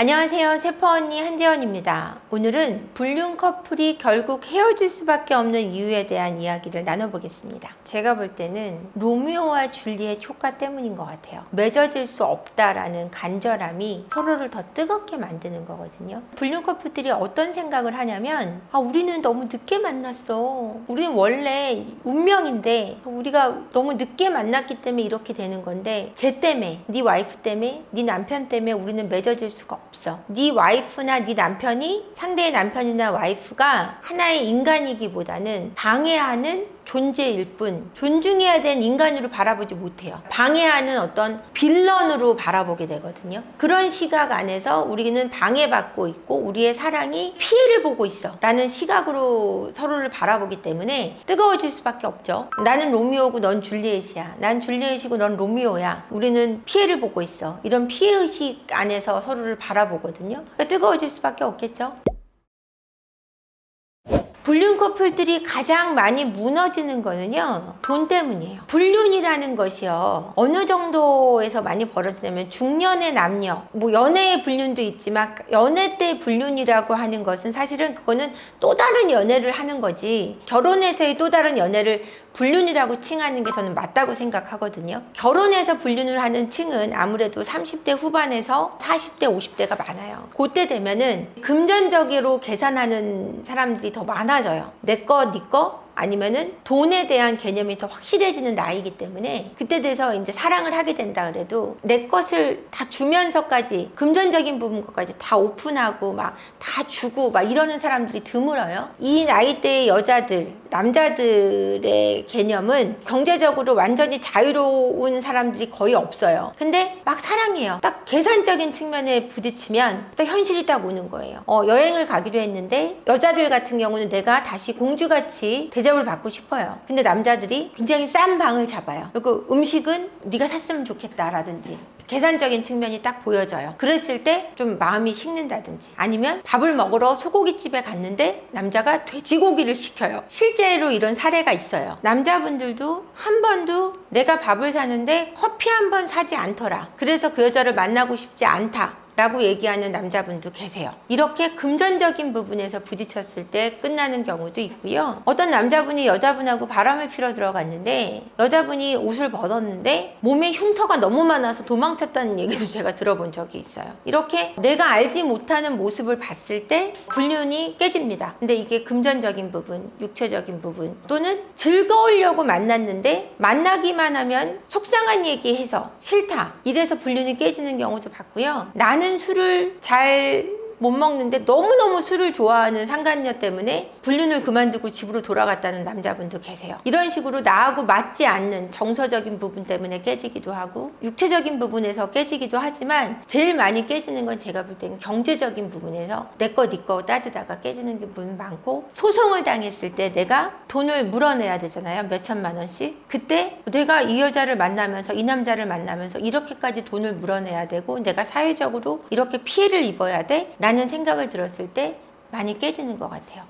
안녕하세요. 세퍼언니 한재원입니다. 오늘은 불륜 커플이 결국 헤어질 수밖에 없는 이유에 대한 이야기를 나눠보겠습니다. 제가 볼 때는 로미오와 줄리엣 효과 때문인 것 같아요. 맺어질 수 없다라는 간절함이 서로를 더 뜨겁게 만드는 거거든요. 불륜 커플들이 어떤 생각을 하냐면 우리는 너무 늦게 만났어. 우리는 원래 운명인데 우리가 너무 늦게 만났기 때문에 이렇게 되는 건데 쟤 때문에, 네 와이프 때문에, 네 남편 때문에 우리는 맺어질 수가 없어. 네 와이프나 네 남편이, 상대의 남편이나 와이프가 하나의 인간이기보다는 방해하는 존재일 뿐 존중해야 되는 인간으로 바라보지 못해요. 방해하는 어떤 빌런으로 바라보게 되거든요. 그런 시각 안에서 우리는 방해받고 있고 우리의 사랑이 피해를 보고 있어 라는 시각으로 서로를 바라보기 때문에 뜨거워질 수밖에 없죠. 나는 로미오고 넌 줄리엣이야. 난 줄리엣이고 넌 로미오야. 우리는 피해를 보고 있어. 이런 피해의식 안에서 서로를 바라보거든요. 그러니까 뜨거워질 수밖에 없겠죠. 불륜 커플들이 가장 많이 무너지는 거는요, 돈 때문이에요. 불륜이라는 것이요, 어느 정도에서 많이 벌어지냐면 중년의 남녀, 뭐 연애의 불륜도 있지만 연애 때 불륜이라고 하는 것은 사실은 그거는 또 다른 연애를 하는 거지, 결혼해서의 또 다른 연애를 불륜이라고 칭하는 게 저는 맞다고 생각하거든요. 결혼해서 불륜을 하는 층은 아무래도 30대 후반에서 40대 50대가 많아요. 그때 되면은 금전적으로 계산하는 사람들이 더 많아져요. 내 거, 네 거, 아니면은 돈에 대한 개념이 더 확실해지는 나이기 때문에 그때 돼서 이제 사랑을 하게 된다 그래도 내 것을 다 주면서까지 금전적인 부분까지 다 오픈하고 막 다 주고 막 이러는 사람들이 드물어요. 이 나이대의 여자들, 남자들의 개념은 경제적으로 완전히 자유로운 사람들이 거의 없어요. 근데 막 사랑해요. 딱 계산적인 측면에 부딪히면 딱 현실이 딱 오는 거예요. 여행을 가기로 했는데 여자들 같은 경우는 내가 다시 공주같이 대접을 받고 싶어요. 근데 남자들이 굉장히 싼 방을 잡아요. 그리고 음식은 네가 샀으면 좋겠다라든지 계산적인 측면이 딱 보여져요. 그랬을 때 좀 마음이 식는다든지, 아니면 밥을 먹으러 소고기집에 갔는데 남자가 돼지고기를 시켜요. 실제로 이런 사례가 있어요. 남자분들도 한 번도 내가 밥을 사는데 커피 한 번 사지 않더라, 그래서 그 여자를 만나고 싶지 않다 라고 얘기하는 남자분도 계세요. 이렇게 금전적인 부분에서 부딪혔을 때 끝나는 경우도 있고요. 어떤 남자분이 여자분하고 바람을 피러 들어갔는데 여자분이 옷을 벗었는데 몸에 흉터가 너무 많아서 도망쳤다는 얘기도 제가 들어본 적이 있어요. 이렇게 내가 알지 못하는 모습을 봤을 때 불륜이 깨집니다. 근데 이게 금전적인 부분, 육체적인 부분, 또는 즐거우려고 만났는데 만나기만 하면 속상한 얘기해서 싫다, 이래서 불륜이 깨지는 경우도 봤고요. 나는 술을 잘 못 먹는데 너무너무 술을 좋아하는 상간녀 때문에 불륜을 그만두고 집으로 돌아갔다는 남자분도 계세요. 이런 식으로 나하고 맞지 않는 정서적인 부분 때문에 깨지기도 하고 육체적인 부분에서 깨지기도 하지만 제일 많이 깨지는 건 제가 볼 때는 경제적인 부분에서 내 거, 네 거 따지다가 깨지는 부분 많고, 소송을 당했을 때 내가 돈을 물어내야 되잖아요. 몇 천만 원씩. 그때 내가 이 여자를 만나면서, 이 남자를 만나면서 이렇게까지 돈을 물어내야 되고 내가 사회적으로 이렇게 피해를 입어야 돼? 라는 생각을 들었을 때 많이 깨지는 것 같아요.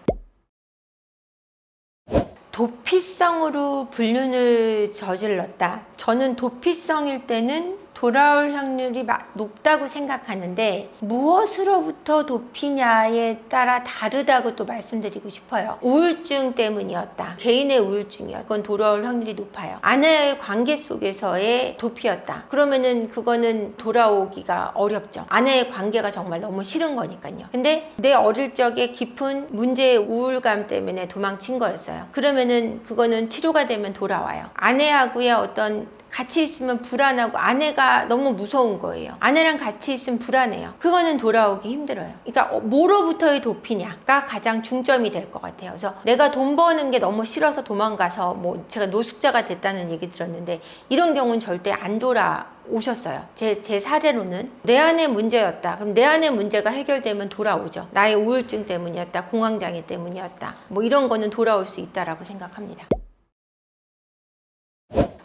도피성으로 불륜을 저질렀다. 저는 도피성일 때는 돌아올 확률이 높다고 생각하는데 무엇으로부터 도피냐에 따라 다르다고 또 말씀드리고 싶어요. 우울증 때문이었다, 개인의 우울증이었다, 그건 돌아올 확률이 높아요. 아내의 관계 속에서의 도피였다, 그러면은 그거는 돌아오기가 어렵죠. 아내의 관계가 정말 너무 싫은 거니까요. 근데 내 어릴 적에 깊은 문제의 우울감 때문에 도망친 거였어요. 그러면은 그거는 치료가 되면 돌아와요. 아내하고의 어떤 같이 있으면 불안하고 아내가 너무 무서운 거예요. 아내랑 같이 있으면 불안해요. 그거는 돌아오기 힘들어요. 그러니까 뭐로부터의 도피냐가 가장 중점이 될 것 같아요. 그래서 내가 돈 버는 게 너무 싫어서 도망가서 뭐 제가 노숙자가 됐다는 얘기 들었는데 이런 경우는 절대 안 돌아오셨어요. 제 사례로는 내 안의 문제였다. 그럼 내 안의 문제가 해결되면 돌아오죠. 나의 우울증 때문이었다, 공황장애 때문이었다, 뭐 이런 거는 돌아올 수 있다라고 생각합니다.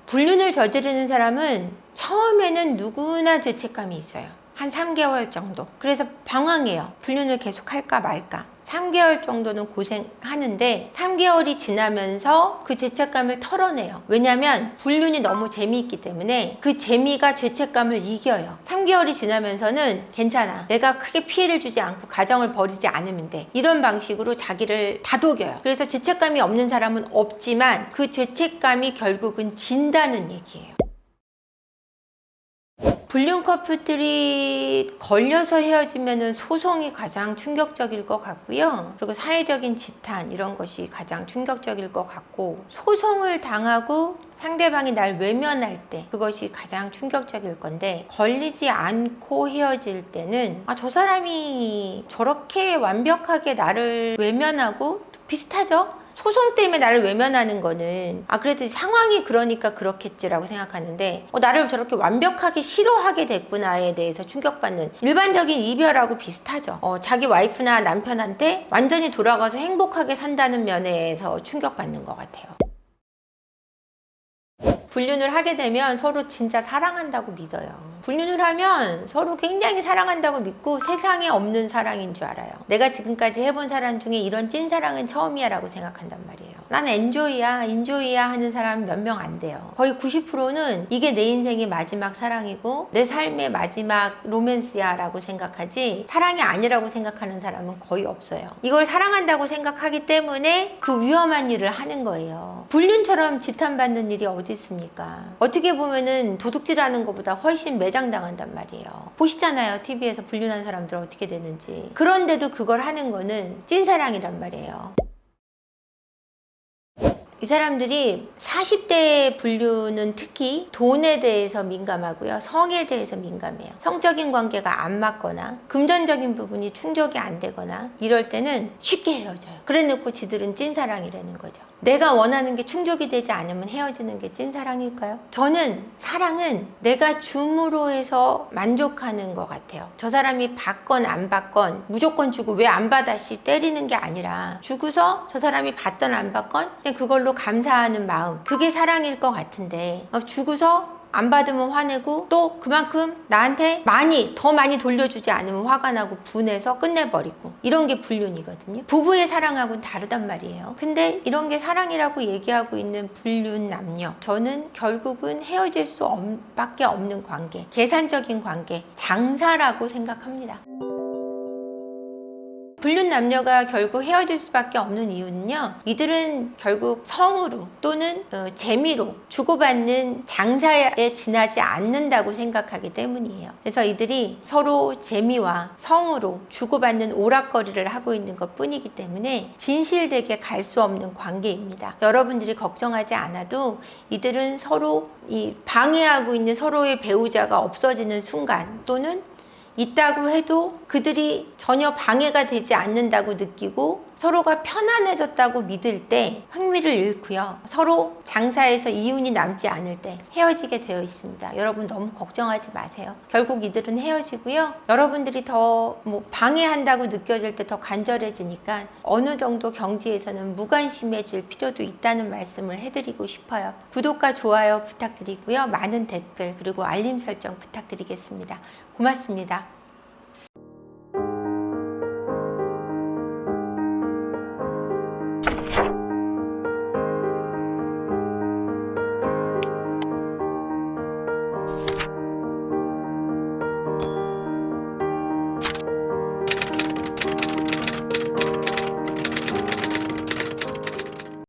불륜을 저지르는 사람은 처음에는 누구나 죄책감이 있어요. 한 3개월 정도. 그래서 방황해요. 불륜을 계속 할까 말까. 3개월 정도는 고생하는데 3개월이 지나면서 그 죄책감을 털어내요. 왜냐면 불륜이 너무 재미있기 때문에 그 재미가 죄책감을 이겨요. 3개월이 지나면서는 괜찮아. 내가 크게 피해를 주지 않고 가정을 버리지 않으면 돼. 이런 방식으로 자기를 다독여요. 그래서 죄책감이 없는 사람은 없지만 그 죄책감이 결국은 진다는 얘기예요. 불륜 커플들이 걸려서 헤어지면 소송이 가장 충격적일 것 같고요. 그리고 사회적인 지탄 이런 것이 가장 충격적일 것 같고, 소송을 당하고 상대방이 날 외면할 때 그것이 가장 충격적일 건데, 걸리지 않고 헤어질 때는 저 사람이 저렇게 완벽하게 나를 외면하고, 비슷하죠? 소송 때문에 나를 외면하는 거는 그래도 상황이 그러니까 그렇겠지라고 생각하는데, 나를 저렇게 완벽하게 싫어하게 됐구나에 대해서 충격받는, 일반적인 이별하고 비슷하죠. 자기 와이프나 남편한테 완전히 돌아가서 행복하게 산다는 면에서 충격받는 것 같아요. 불륜을 하게 되면 서로 진짜 사랑한다고 믿어요. 불륜을 하면 서로 굉장히 사랑한다고 믿고 세상에 없는 사랑인 줄 알아요. 내가 지금까지 해본 사람 중에 이런 찐사랑은 처음이야 라고 생각한단 말이에요. 난 인조이야 하는 사람 몇 명 안 돼요. 거의 90%는 이게 내 인생의 마지막 사랑이고 내 삶의 마지막 로맨스야 라고 생각하지, 사랑이 아니라고 생각하는 사람은 거의 없어요. 이걸 사랑한다고 생각하기 때문에 그 위험한 일을 하는 거예요. 불륜처럼 지탄받는 일이 어디 있습니까? 어떻게 보면은 도둑질하는 것보다 훨씬 매장당한단 말이에요. 보시잖아요, TV에서 불륜한 사람들 어떻게 되는지. 그런데도 그걸 하는 거는 찐사랑이란 말이에요. 이 사람들이 40대 불륜은 특히 돈에 대해서 민감하고요, 성에 대해서 민감해요. 성적인 관계가 안 맞거나 금전적인 부분이 충족이 안 되거나 이럴 때는 쉽게 헤어져요. 그래 놓고 지들은 찐사랑이라는 거죠. 내가 원하는 게 충족이 되지 않으면 헤어지는 게 찐사랑일까요? 저는 사랑은 내가 줌으로 해서 만족하는 것 같아요. 저 사람이 받건 안 받건 무조건 주고 왜 안 받아씨 때리는 게 아니라, 주고서 저 사람이 받던 안 받건 그냥 그걸로 감사하는 마음, 그게 사랑일 것 같은데, 주고서 안 받으면 화내고 또 그만큼 나한테 더 많이 돌려주지 않으면 화가 나고 분해서 끝내버리고, 이런 게 불륜이거든요. 부부의 사랑하고는 다르단 말이에요. 근데 이런 게 사랑이라고 얘기하고 있는 불륜 남녀, 저는 결국은 헤어질 수밖에 없는 관계, 계산적인 관계, 장사라고 생각합니다. 불륜 남녀가 결국 헤어질 수밖에 없는 이유는요, 이들은 결국 성으로 또는 재미로 주고받는 장사에 지나지 않는다고 생각하기 때문이에요. 그래서 이들이 서로 재미와 성으로 주고받는 오락거리를 하고 있는 것 뿐이기 때문에 진실되게 갈 수 없는 관계입니다. 여러분들이 걱정하지 않아도 이들은 서로 방해하고 있는 서로의 배우자가 없어지는 순간, 또는 있다고 해도 그들이 전혀 방해가 되지 않는다고 느끼고 서로가 편안해졌다고 믿을 때 흥미를 잃고요, 서로 장사에서 이윤이 남지 않을 때 헤어지게 되어 있습니다. 여러분 너무 걱정하지 마세요. 결국 이들은 헤어지고요, 여러분들이 더 방해한다고 느껴질 때 더 간절해지니까 어느 정도 경지에서는 무관심해질 필요도 있다는 말씀을 해드리고 싶어요. 구독과 좋아요 부탁드리고요, 많은 댓글 그리고 알림 설정 부탁드리겠습니다. 고맙습니다.